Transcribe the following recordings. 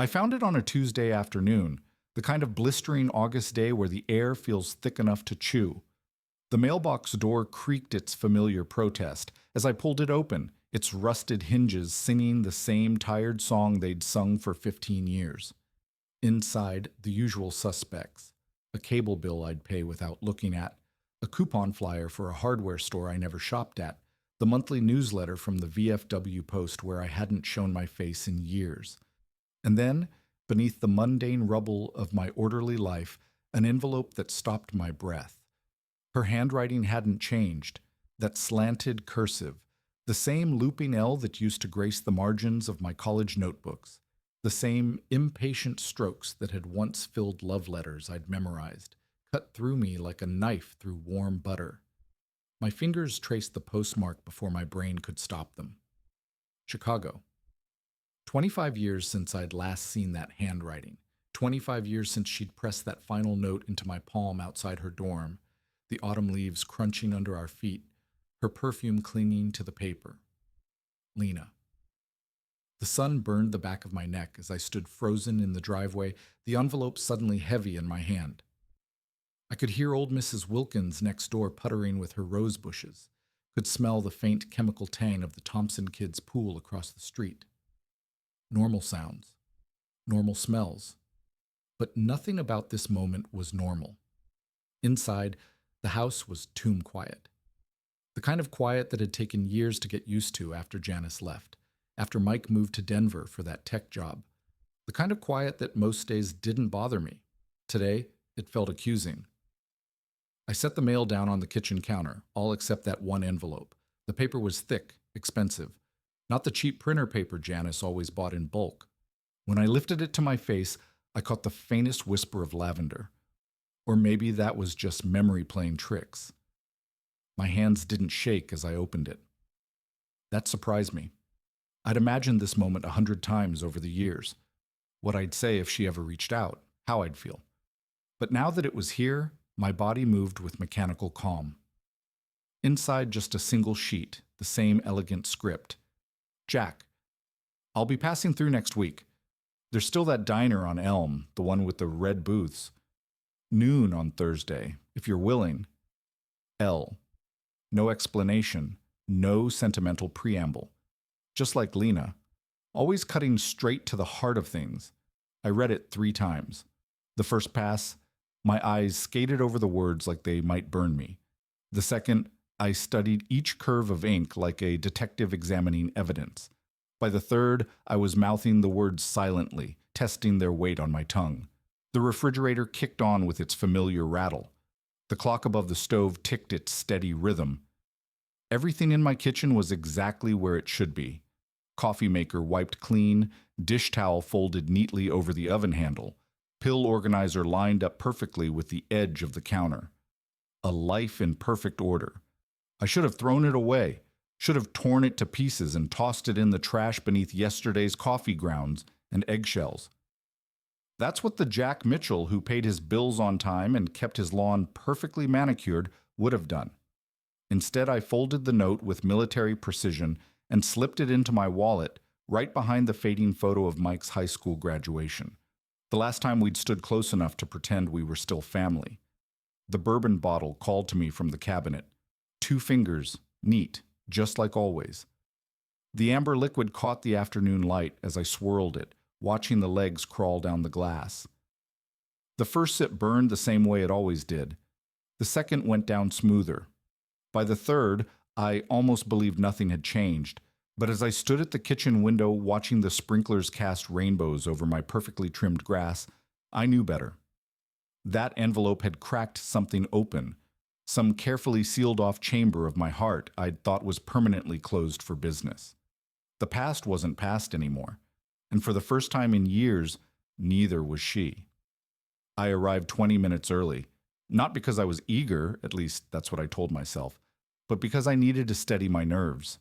I found it on a Tuesday afternoon, the kind of blistering August day where the air feels thick enough to chew. The mailbox door creaked its familiar protest as I pulled it open, its rusted hinges singing the same tired song they'd sung for 15 years. Inside, the usual suspects: a cable bill I'd pay without looking at, a coupon flyer for a hardware store I never shopped at, the monthly newsletter from the VFW Post where I hadn't shown my face in years. And then, beneath the mundane rubble of my orderly life, an envelope that stopped my breath. Her handwriting hadn't changed, that slanted cursive, the same looping L that used to grace the margins of my college notebooks, the same impatient strokes that had once filled love letters I'd memorized, cut through me like a knife through warm butter. My fingers traced the postmark before my brain could stop them. Chicago. 25 years since I'd last seen that handwriting. 25 years since she'd pressed that final note into my palm outside her dorm, the autumn leaves crunching under our feet, her perfume clinging to the paper. Lena. The sun burned the back of my neck as I stood frozen in the driveway, the envelope suddenly heavy in my hand. I could hear old Mrs. Wilkins next door puttering with her rose bushes, could smell the faint chemical tang of the Thompson kids' pool across the street. Normal sounds, normal smells, but nothing about this moment was normal. Inside, the house was tomb quiet. The kind of quiet that had taken years to get used to after Janice left, after Mike moved to Denver for that tech job. The kind of quiet that most days didn't bother me. Today, it felt accusing. I set the mail down on the kitchen counter, all except that one envelope. The paper was thick, expensive. Not the cheap printer paper Janice always bought in bulk. When I lifted it to my face, I caught the faintest whisper of lavender. Or maybe that was just memory playing tricks. My hands didn't shake as I opened it. That surprised me. I'd imagined this moment 100 times over the years. What I'd say if she ever reached out, how I'd feel. But now that it was here, my body moved with mechanical calm. Inside just a single sheet, the same elegant script. Jack, I'll be passing through next week. There's still that diner on Elm, the one with the red booths. Noon on Thursday, if you're willing. L. No explanation, no sentimental preamble. Just like Lena, always cutting straight to the heart of things. I read it 3 times. The first pass, my eyes skated over the words like they might burn me. The second, I studied each curve of ink like a detective examining evidence. By the third, I was mouthing the words silently, testing their weight on my tongue. The refrigerator kicked on with its familiar rattle. The clock above the stove ticked its steady rhythm. Everything in my kitchen was exactly where it should be. Coffee maker wiped clean, dish towel folded neatly over the oven handle, pill organizer lined up perfectly with the edge of the counter. A life in perfect order. I should have thrown it away, should have torn it to pieces and tossed it in the trash beneath yesterday's coffee grounds and eggshells. That's what the Jack Mitchell who paid his bills on time and kept his lawn perfectly manicured would have done. Instead, I folded the note with military precision and slipped it into my wallet right behind the fading photo of Mike's high school graduation. The last time we'd stood close enough to pretend we were still family. The bourbon bottle called to me from the cabinet. 2 fingers, neat, just like always. The amber liquid caught the afternoon light as I swirled it, watching the legs crawl down the glass. The first sip burned the same way it always did. The second went down smoother. By the third, I almost believed nothing had changed, but as I stood at the kitchen window watching the sprinklers cast rainbows over my perfectly trimmed grass, I knew better. That envelope had cracked something open, some carefully sealed-off chamber of my heart I'd thought was permanently closed for business. The past wasn't past anymore, and for the first time in years, neither was she. I arrived 20 minutes early, not because I was eager, at least that's what I told myself, but because I needed to steady my nerves.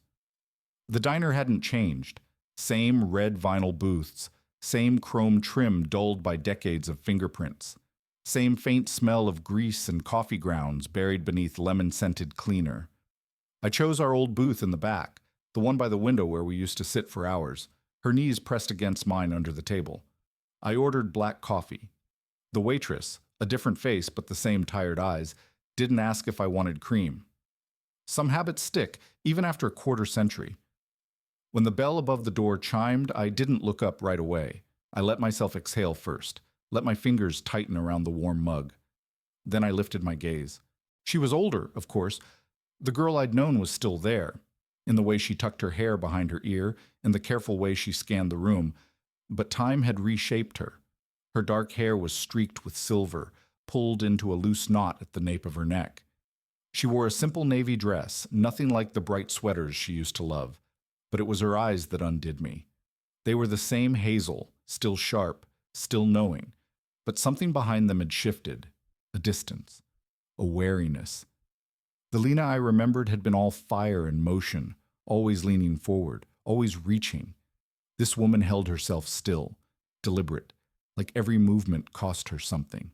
The diner hadn't changed. Same red vinyl booths, same chrome trim dulled by decades of fingerprints, same faint smell of grease and coffee grounds buried beneath lemon-scented cleaner. I chose our old booth in the back, the one by the window where we used to sit for hours, her knees pressed against mine under the table. I ordered black coffee. The waitress, a different face but the same tired eyes, didn't ask if I wanted cream. Some habits stick, even after a quarter century. When the bell above the door chimed, I didn't look up right away. I let myself exhale first, let my fingers tighten around the warm mug. Then I lifted my gaze. She was older, of course. The girl I'd known was still there, in the way she tucked her hair behind her ear, in the careful way she scanned the room. But time had reshaped her. Her dark hair was streaked with silver, pulled into a loose knot at the nape of her neck. She wore a simple navy dress, nothing like the bright sweaters she used to love. But it was her eyes that undid me. They were the same hazel, still sharp, still knowing, but something behind them had shifted, a distance, a wariness. The Lena I remembered had been all fire and motion, always leaning forward, always reaching. This woman held herself still, deliberate, like every movement cost her something.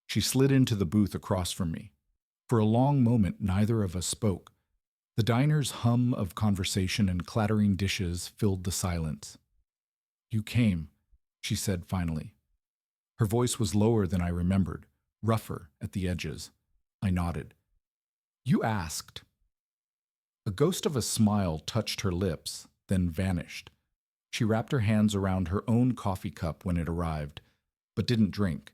She slid into the booth across from me. For a long moment, neither of us spoke. The diner's hum of conversation and clattering dishes filled the silence. "You came," she said finally. Her voice was lower than I remembered, rougher at the edges. I nodded. "You asked." A ghost of a smile touched her lips, then vanished. She wrapped her hands around her own coffee cup when it arrived, but didn't drink.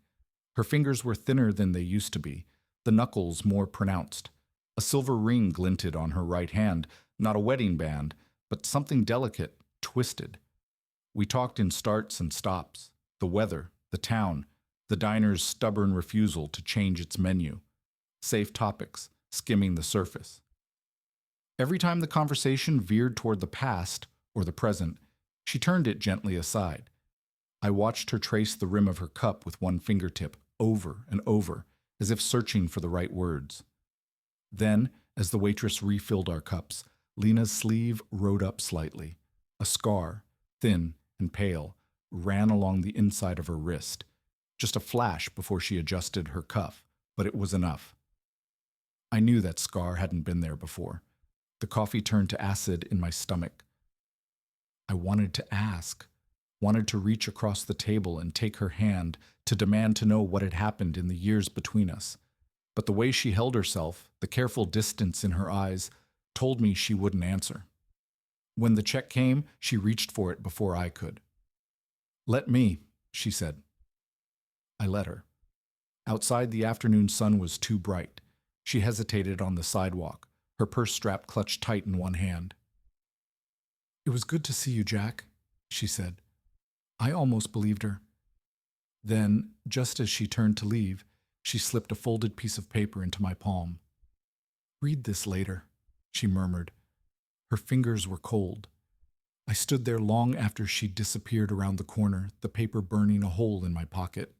Her fingers were thinner than they used to be, the knuckles more pronounced. A silver ring glinted on her right hand, not a wedding band, but something delicate, twisted. We talked in starts and stops, the weather, the town, the diner's stubborn refusal to change its menu. Safe topics, skimming the surface. Every time the conversation veered toward the past or the present, she turned it gently aside. I watched her trace the rim of her cup with one fingertip, over and over, as if searching for the right words. Then, as the waitress refilled our cups, Lena's sleeve rode up slightly. A scar, thin and pale, ran along the inside of her wrist. Just a flash before she adjusted her cuff, but it was enough. I knew that scar hadn't been there before. The coffee turned to acid in my stomach. I wanted to ask, wanted to reach across the table and take her hand, to demand to know what had happened in the years between us. But the way she held herself, the careful distance in her eyes, told me she wouldn't answer. When the check came, she reached for it before I could. "Let me," she said. I let her. Outside, the afternoon sun was too bright. She hesitated on the sidewalk, her purse strap clutched tight in one hand. "It was good to see you, Jack," she said. I almost believed her. Then, just as she turned to leave, she slipped a folded piece of paper into my palm. "Read this later," she murmured. Her fingers were cold. I stood there long after she disappeared around the corner, the paper burning a hole in my pocket.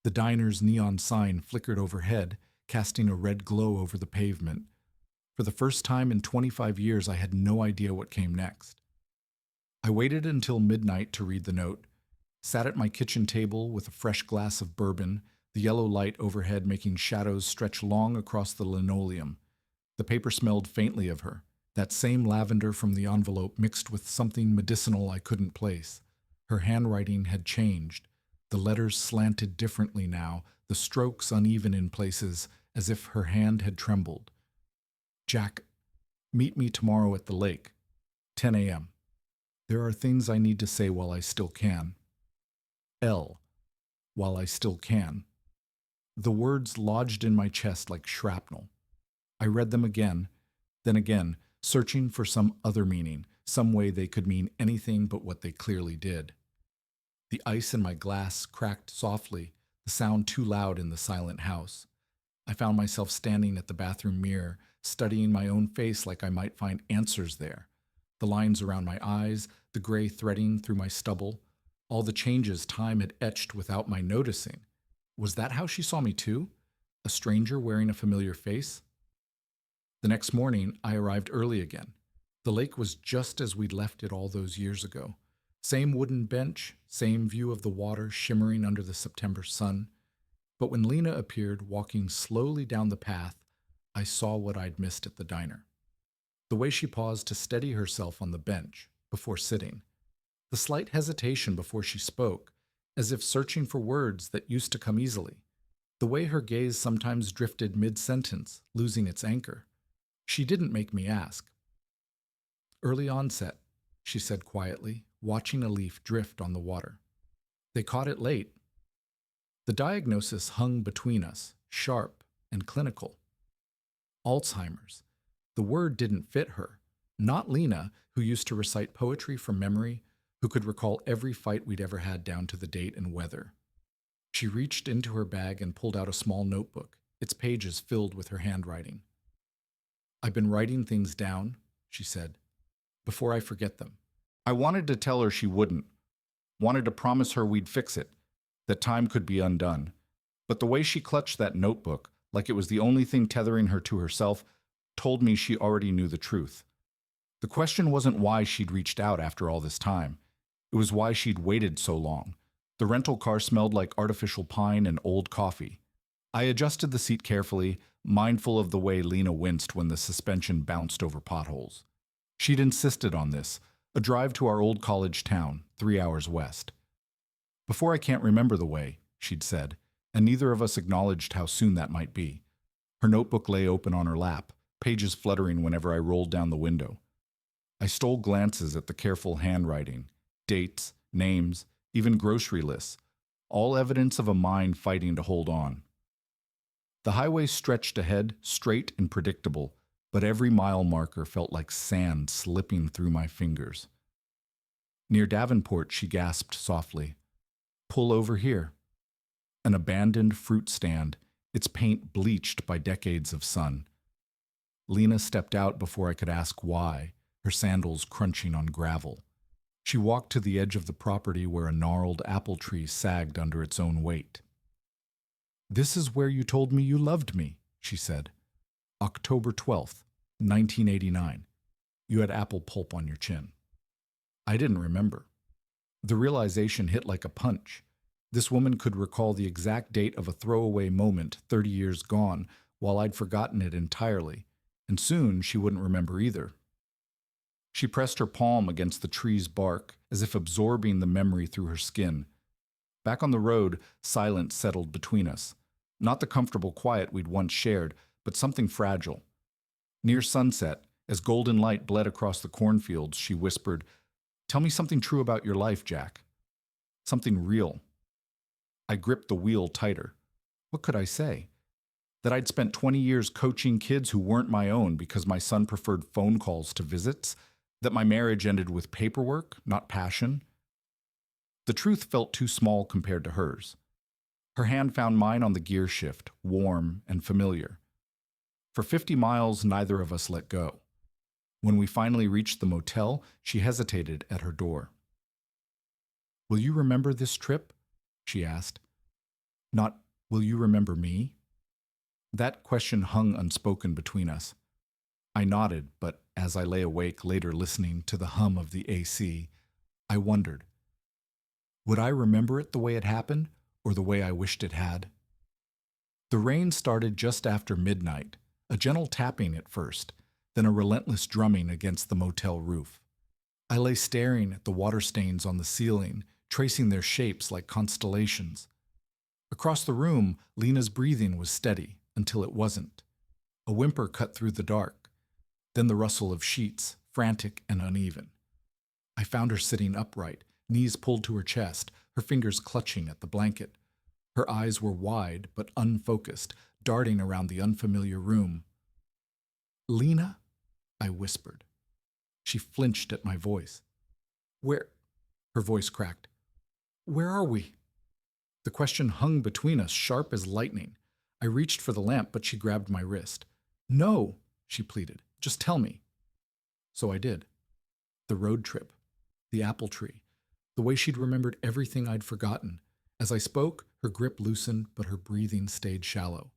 The diner's neon sign flickered overhead, casting a red glow over the pavement. For the first time in 25 years, I had no idea what came next. I waited until midnight to read the note, sat at my kitchen table with a fresh glass of bourbon, the yellow light overhead making shadows stretch long across the linoleum. The paper smelled faintly of her, that same lavender from the envelope mixed with something medicinal I couldn't place. Her handwriting had changed. The letters slanted differently now, the strokes uneven in places, as if her hand had trembled. "Jack, meet me tomorrow at the lake, 10 a.m. There are things I need to say while I still can. L. While I still can." The words lodged in my chest like shrapnel. I read them again, then again, searching for some other meaning, some way they could mean anything but what they clearly did. The ice in my glass cracked softly, the sound too loud in the silent house. I found myself standing at the bathroom mirror, studying my own face like I might find answers there. The lines around my eyes, the gray threading through my stubble, all the changes time had etched without my noticing. Was that how she saw me too? A stranger wearing a familiar face? The next morning, I arrived early again. The lake was just as we'd left it all those years ago. Same wooden bench, same view of the water shimmering under the September sun. But when Lena appeared, walking slowly down the path, I saw what I'd missed at the diner. The way she paused to steady herself on the bench before sitting. The slight hesitation before she spoke, as if searching for words that used to come easily. The way her gaze sometimes drifted mid-sentence, losing its anchor. She didn't make me ask. Early onset, she said quietly, watching a leaf drift on the water. They caught it late. The diagnosis hung between us, sharp and clinical. Alzheimer's. The word didn't fit her. Not Lena, who used to recite poetry from memory, who could recall every fight we'd ever had down to the date and weather. She reached into her bag and pulled out a small notebook, its pages filled with her handwriting. "I've been writing things down," she said, "before I forget them." I wanted to tell her she wouldn't, wanted to promise her we'd fix it, that time could be undone. But the way she clutched that notebook, like it was the only thing tethering her to herself, told me she already knew the truth. The question wasn't why she'd reached out after all this time. It was why she'd waited so long. The rental car smelled like artificial pine and old coffee. I adjusted the seat carefully, mindful of the way Lena winced when the suspension bounced over potholes. She'd insisted on this, a drive to our old college town, 3 hours west. "Before I can't remember the way," she'd said, and neither of us acknowledged how soon that might be. Her notebook lay open on her lap, pages fluttering whenever I rolled down the window. I stole glances at the careful handwriting, dates, names, even grocery lists, all evidence of a mind fighting to hold on. The highway stretched ahead, straight and predictable, but every mile marker felt like sand slipping through my fingers. Near Davenport, she gasped softly, "Pull over here." An abandoned fruit stand, its paint bleached by decades of sun. Lena stepped out before I could ask why, her sandals crunching on gravel. She walked to the edge of the property where a gnarled apple tree sagged under its own weight. "This is where you told me you loved me," she said. "October 12th, 1989. You had apple pulp on your chin." I didn't remember. The realization hit like a punch. This woman could recall the exact date of a throwaway moment 30 years gone, while I'd forgotten it entirely, and soon she wouldn't remember either. She pressed her palm against the tree's bark, as if absorbing the memory through her skin. Back on the road, silence settled between us. Not the comfortable quiet we'd once shared, but something fragile. Near sunset, as golden light bled across the cornfields, she whispered, "Tell me something true about your life, Jack. Something real." I gripped the wheel tighter. What could I say? That I'd spent 20 years coaching kids who weren't my own because my son preferred phone calls to visits? That my marriage ended with paperwork, not passion? The truth felt too small compared to hers. Her hand found mine on the gear shift, warm and familiar. For 50 miles, neither of us let go. When we finally reached the motel, she hesitated at her door. "Will you remember this trip?" she asked. Not, "Will you remember me?" That question hung unspoken between us. I nodded, but as I lay awake later listening to the hum of the AC, I wondered, would I remember it the way it happened, or the way I wished it had? The rain started just after midnight, a gentle tapping at first, then a relentless drumming against the motel roof. I lay staring at the water stains on the ceiling, tracing their shapes like constellations. Across the room, Lena's breathing was steady, until it wasn't. A whimper cut through the dark. Then the rustle of sheets, frantic and uneven. I found her sitting upright, knees pulled to her chest, her fingers clutching at the blanket. Her eyes were wide but unfocused, darting around the unfamiliar room. "Lena?" I whispered. She flinched at my voice. "Where?" Her voice cracked. "Where are we?" The question hung between us, sharp as lightning. I reached for the lamp, but she grabbed my wrist. "No," she pleaded. "Just tell me." So I did. The road trip. The apple tree. The way she'd remembered everything I'd forgotten. As I spoke, her grip loosened, but her breathing stayed shallow.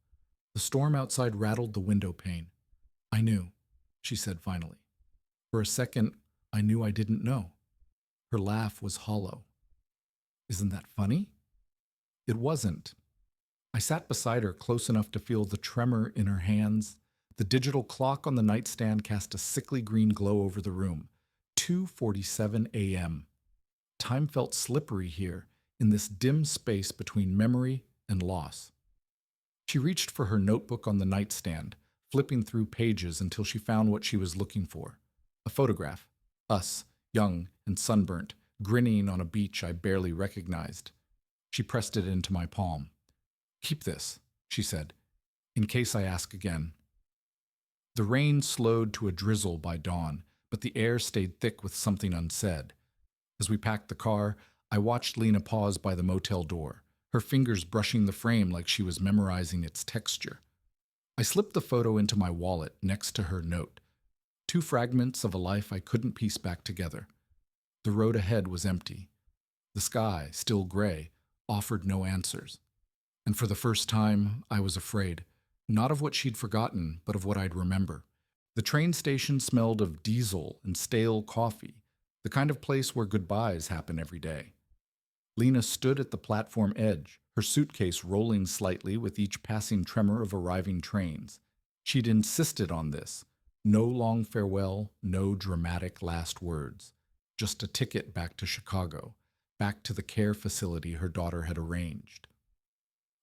The storm outside rattled the window pane. "I knew," she said finally. For a second, I knew I didn't know. Her laugh was hollow. "Isn't that funny?" It wasn't. I sat beside her close enough to feel the tremor in her hands. The digital clock on the nightstand cast a sickly green glow over the room. 2:47 a.m. Time felt slippery here, in this dim space between memory and loss. She reached for her notebook on the nightstand, flipping through pages until she found what she was looking for. A photograph. Us, young and sunburnt, grinning on a beach I barely recognized. She pressed it into my palm. "Keep this," she said, "in case I ask again." The rain slowed to a drizzle by dawn, but the air stayed thick with something unsaid. As we packed the car, I watched Lena pause by the motel door, her fingers brushing the frame like she was memorizing its texture. I slipped the photo into my wallet next to her note. Two fragments of a life I couldn't piece back together. The road ahead was empty. The sky, still gray, offered no answers. And for the first time, I was afraid, not of what she'd forgotten, but of what I'd remember. The train station smelled of diesel and stale coffee, the kind of place where goodbyes happen every day. Lena stood at the platform edge, her suitcase rolling slightly with each passing tremor of arriving trains. She'd insisted on this. No long farewell, no dramatic last words. Just a ticket back to Chicago, back to the care facility her daughter had arranged.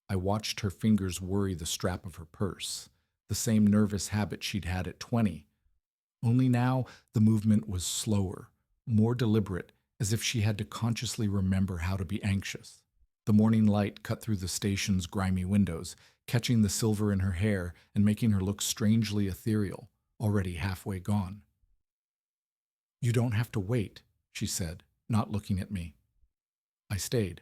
I watched her fingers worry the strap of her purse, the same nervous habit she'd had at 20. Only now the movement was slower, more deliberate, as if she had to consciously remember how to be anxious. The morning light cut through the station's grimy windows, catching the silver in her hair and making her look strangely ethereal, already halfway gone. "You don't have to wait," she said, not looking at me. I stayed.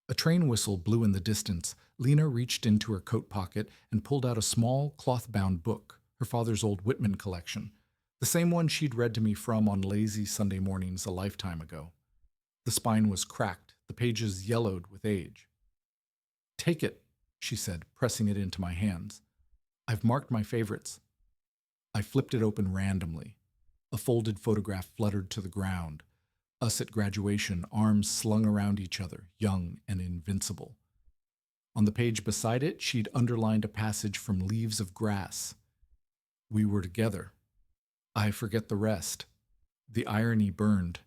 A train whistle blew in the distance. Lena reached into her coat pocket and pulled out a small, cloth-bound book, her father's old Whitman collection, the same one she'd read to me from on lazy Sunday mornings a lifetime ago. The spine was cracked, the pages yellowed with age. "Take it," she said, pressing it into my hands. "I've marked my favorites." I flipped it open randomly. A folded photograph fluttered to the ground. Us at graduation, arms slung around each other, young and invincible. On the page beside it, she'd underlined a passage from Leaves of Grass. We were together. I forget the rest. The irony burned.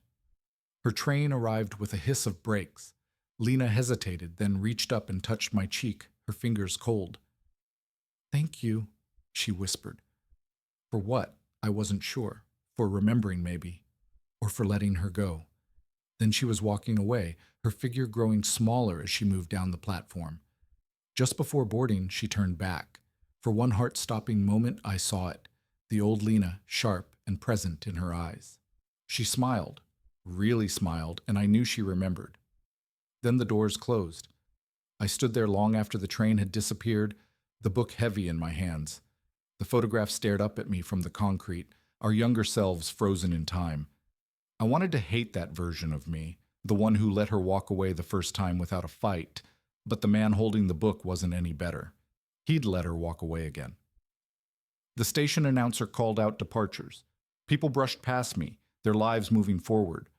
Her train arrived with a hiss of brakes. Lena hesitated, then reached up and touched my cheek, her fingers cold. "Thank you," she whispered. For what? I wasn't sure. For remembering, maybe. Or for letting her go. Then she was walking away, her figure growing smaller as she moved down the platform. Just before boarding, she turned back. For one heart-stopping moment, I saw it. The old Lena, sharp and present in her eyes. She smiled, really smiled, and I knew she remembered. Then the doors closed. I stood there long after the train had disappeared, the book heavy in my hands. The photograph stared up at me from the concrete, our younger selves frozen in time. I wanted to hate that version of me, the one who let her walk away the first time without a fight, but the man holding the book wasn't any better. He'd let her walk away again. The station announcer called out departures. People brushed past me, their lives moving forward.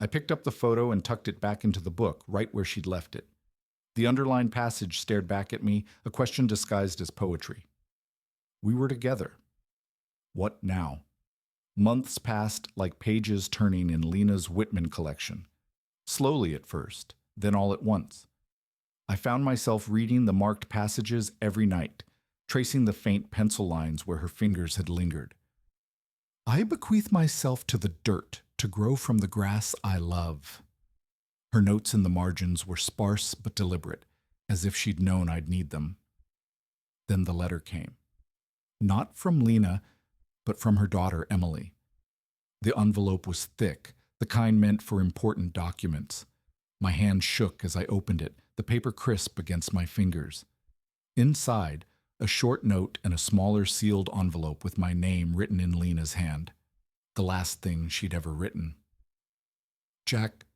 I picked up the photo and tucked it back into the book, right where she'd left it. The underlined passage stared back at me, a question disguised as poetry. We were together. What now? Months passed like pages turning in Lena's Whitman collection. Slowly at first, then all at once. I found myself reading the marked passages every night, tracing the faint pencil lines where her fingers had lingered. I bequeath myself to the dirt to grow from the grass I love. Her notes in the margins were sparse but deliberate, as if she'd known I'd need them. Then the letter came. Not from Lena, but from her daughter, Emily. The envelope was thick, the kind meant for important documents. My hand shook as I opened it, the paper crisp against my fingers. Inside, a short note and a smaller sealed envelope with my name written in Lena's hand. The last thing she'd ever written. Jack,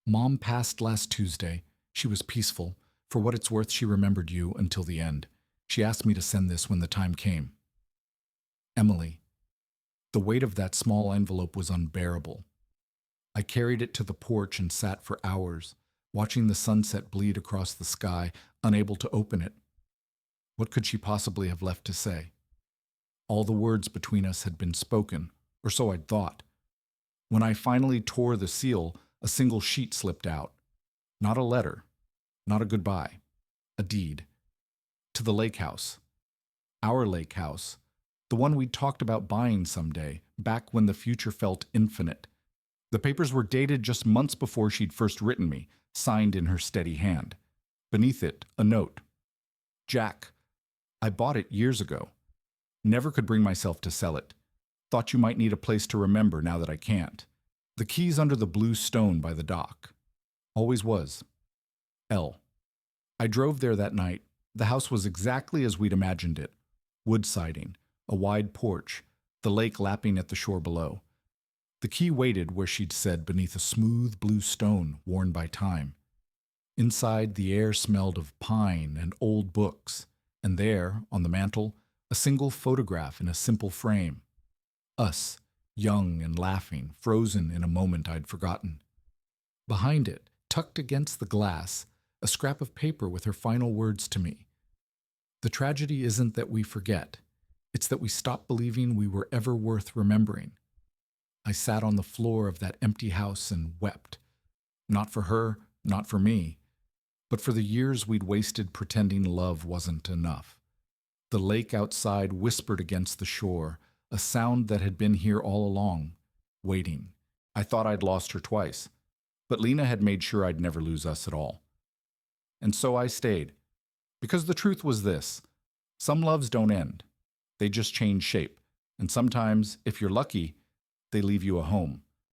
Mom passed last Tuesday. She was peaceful. For what it's worth, she remembered you until the end. She asked me to send this when the time came. Emily. The weight of that small envelope was unbearable. I carried it to the porch and sat for hours, watching the sunset bleed across the sky, unable to open it. What could she possibly have left to say? All the words between us had been spoken, or so I'd thought. When I finally tore the seal, a single sheet slipped out. Not a letter, not a goodbye, a deed. To the lake house. Our lake house. The one we'd talked about buying someday, back when the future felt infinite. The papers were dated just months before she'd first written me, signed in her steady hand. Beneath it, a note. Jack, I bought it years ago. Never could bring myself to sell it. Thought you might need a place to remember now that I can't. The key's under the blue stone by the dock. Always was. L. I drove there that night. The house was exactly as we'd imagined it. Wood siding, a wide porch, the lake lapping at the shore below. The key waited where she'd said beneath a smooth blue stone worn by time. Inside, the air smelled of pine and old books, and there, on the mantel, a single photograph in a simple frame. Us, young and laughing, frozen in a moment I'd forgotten. Behind it, tucked against the glass, a scrap of paper with her final words to me. The tragedy isn't that we forget. It's that we stop believing we were ever worth remembering. I sat on the floor of that empty house and wept. Not for her, not for me, but for the years we'd wasted pretending love wasn't enough. The lake outside whispered against the shore, a sound that had been here all along, waiting. I thought I'd lost her twice, but Lena had made sure I'd never lose us at all. And so I stayed, because the truth was this: some loves don't end. They just change shape, and sometimes, if you're lucky, they leave you a home.